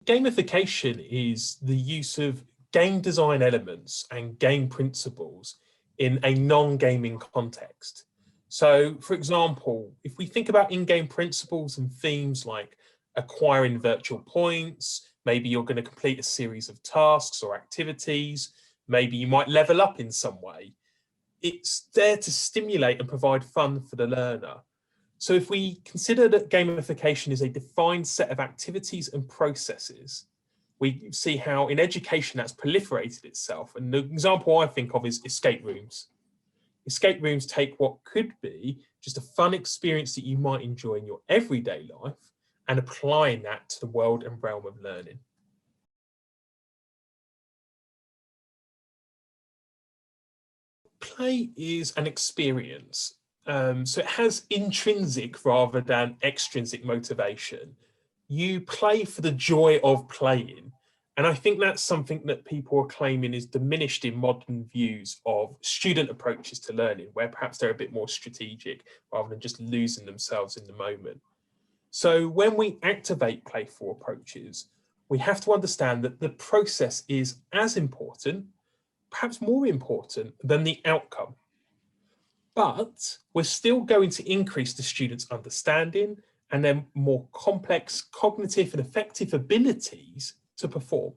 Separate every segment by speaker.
Speaker 1: Gamification is the use of game design elements and game principles in a non-gaming context. So, for example, if we think about in-game principles and themes like acquiring virtual points, maybe you're going to complete a series of tasks or activities, maybe you might level up in some way. It's there to stimulate and provide fun for the learner. So if we consider that gamification is a defined set of activities and processes, we see how in education that's proliferated itself. And the example I think of is escape rooms. Escape rooms take what could be just a fun experience that you might enjoy in your everyday life and applying that to the world and realm of learning. Play is an experience. So it has intrinsic rather than extrinsic motivation. You play for the joy of playing. And I think that's something that people are claiming is diminished in modern views of student approaches to learning, where perhaps they're a bit more strategic rather than just losing themselves in the moment. So when we activate playful approaches, we have to understand that the process is as important, perhaps more important than the outcome. But we're still going to increase the students' understanding and their more complex cognitive and affective abilities to perform.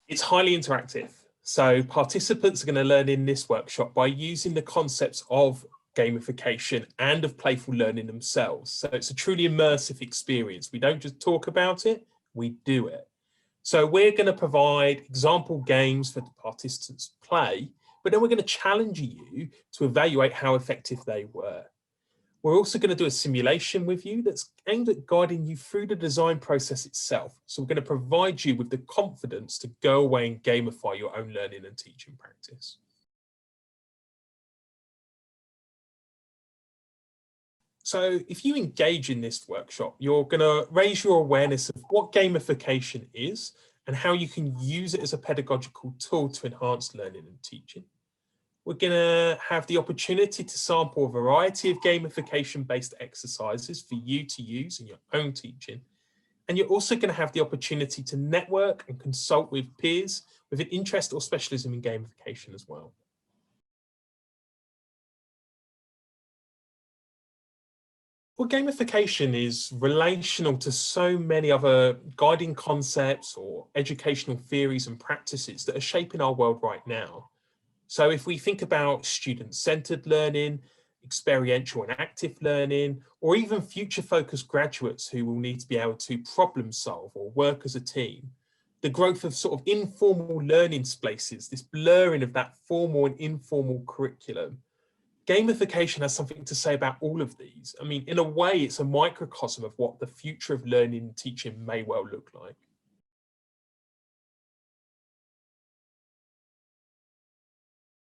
Speaker 1: It's highly interactive. So participants are going to learn in this workshop by using the concepts of gamification and of playful learning themselves. So it's a truly immersive experience. We don't just talk about it, we do it. So we're going to provide example games for the participants to play, but then we're going to challenge you to evaluate how effective they were. We're also going to do a simulation with you that's aimed at guiding you through the design process itself. So we're going to provide you with the confidence to go away and gamify your own learning and teaching practice. So if you engage in this workshop, you're going to raise your awareness of what gamification is and how you can use it as a pedagogical tool to enhance learning and teaching. We're going to have the opportunity to sample a variety of gamification-based exercises for you to use in your own teaching. And you're also going to have the opportunity to network and consult with peers with an interest or specialism in gamification as well. Well, gamification is relational to so many other guiding concepts or educational theories and practices that are shaping our world right now. So if we think about student-centered learning, experiential and active learning, or even future-focused graduates who will need to be able to problem solve or work as a team, the growth of sort of informal learning spaces, this blurring of that formal and informal curriculum, gamification has something to say about all of these. I mean, in a way, it's a microcosm of what the future of learning and teaching may well look like.